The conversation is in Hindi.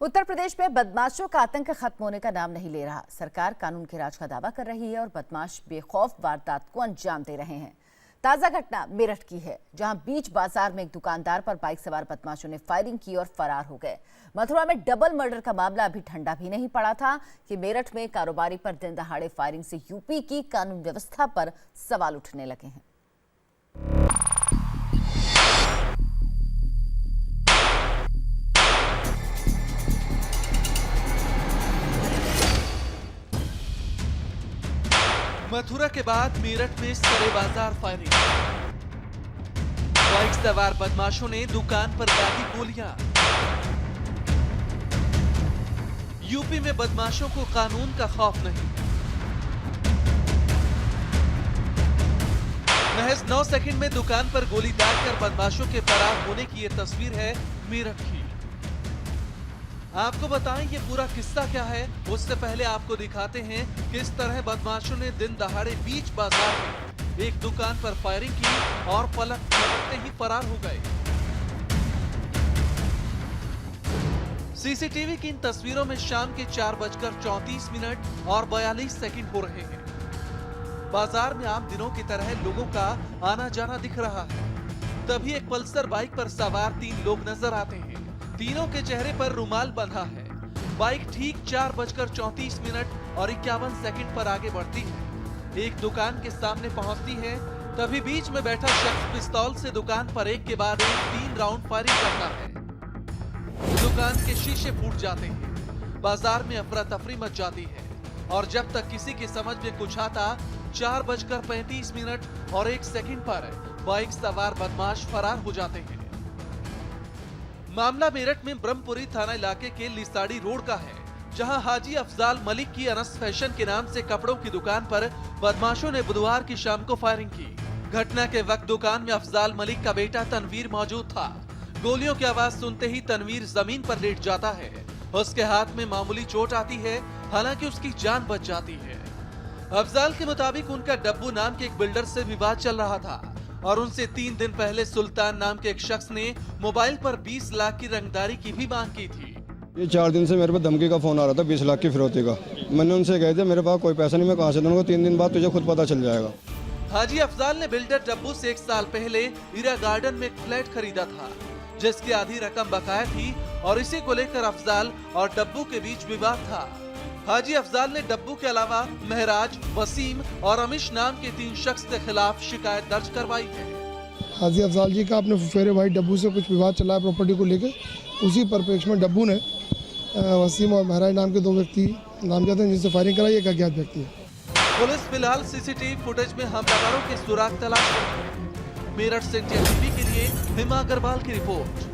उत्तर प्रदेश में बदमाशों का आतंक खत्म होने का नाम नहीं ले रहा। सरकार कानून के राज का दावा कर रही है और बदमाश बेखौफ वारदात को अंजाम दे रहे हैं। ताजा घटना मेरठ की है, जहां बीच बाजार में एक दुकानदार पर बाइक सवार बदमाशों ने फायरिंग की और फरार हो गए। मथुरा में डबल मर्डर का मामला अभी ठंडा भी नहीं पड़ा था कि मेरठ में कारोबारी पर दिन दहाड़े फायरिंग से यूपी की कानून व्यवस्था पर सवाल उठने लगे हैं। मथुरा के बाद मेरठ में सरे बाजार फायरिंग। बाइक सवार बदमाशों ने दुकान पर दागी गोलियां। यूपी में बदमाशों को कानून का खौफ नहीं। महज 9 सेकंड में दुकान पर गोली दागकर बदमाशों के फरार होने की यह तस्वीर है मेरठ की। आपको बताएं ये पूरा किस्सा क्या है, उससे पहले आपको दिखाते हैं किस तरह बदमाशों ने दिन दहाड़े बीच बाजार में एक दुकान पर फायरिंग की और पलक झपकते ही फरार हो गए। सीसीटीवी की इन तस्वीरों में शाम के 4:34 और 42 सेकंड हो रहे हैं। बाजार में आम दिनों की तरह लोगों का आना जाना दिख रहा है। तभी एक पल्सर बाइक पर सवार 3 लोग नजर आते हैं। तीनों के चेहरे पर रुमाल बंधा है। बाइक ठीक 4:34 और 51 सेकंड पर आगे बढ़ती है। एक दुकान के सामने पहुंचती है, तभी बीच में बैठा शख्स पिस्तौल से दुकान पर एक के बाद एक 3 राउंड फायरिंग करता है। दुकान के शीशे फूट जाते हैं। बाजार में अफरा तफरी मच जाती है और जब तक किसी की समझ में कुछ आता 4:35 और 1 सेकंड पर बाइक सवार बदमाश फरार हो जाते हैं। मामला मेरठ में ब्रह्मपुरी थाना इलाके के लिसाड़ी रोड का है, जहां हाजी अफजाल मलिक की अनस फैशन के नाम से कपड़ों की दुकान पर बदमाशों ने बुधवार की शाम को फायरिंग की। घटना के वक्त दुकान में अफजाल मलिक का बेटा तनवीर मौजूद था। गोलियों की आवाज सुनते ही तनवीर जमीन पर लेट जाता है। उसके हाथ में मामूली चोट आती है, हालांकि उसकी जान बच जाती है। अफजाल के मुताबिक उनका डब्बू नाम के एक बिल्डर से विवाद चल रहा था और उनसे 3 दिन पहले सुल्तान नाम के एक शख्स ने मोबाइल पर 20 लाख की रंगदारी की भी मांग की थी। ये 4 दिन से मेरे पे धमकी का फोन आ रहा था 20 लाख की फिरौती का। मैंने उनसे कहा था मेरे पास कोई पैसा नहीं, मैं कहां से दूंगा, 3 दिन बाद तुझे खुद पता चल जाएगा। हाजी अफजाल ने बिल्डर डब्बू से 1 साल पहले ईरा गार्डन में एक फ्लैट खरीदा था, जिसकी आधी रकम बकाया थी और इसी को लेकर अफजाल और डब्बू के बीच विवाद था। हाजी अफजाल ने डब्बू के अलावा महराज, वसीम और अमिश नाम के 3 शख्स के खिलाफ शिकायत दर्ज करवाई है। हाजी अफजाल जी का अपने फुफेरे भाई डब्बू से कुछ विवाद चला है प्रॉपर्टी को लेकर। उसी परिप्रेक्ष्य में डब्बू ने वसीम और महराज नाम के 2 व्यक्ति नामजद हैं जिनसे फायरिंग कराई। एक अज्ञात व्यक्ति है। पुलिस फिलहाल सीसीटीवी फुटेज में हमलावरों के सुराग तलाश कर रही है। मेरठ से इंडिया टीवी के लिए हिमा अग्रवाल की रिपोर्ट।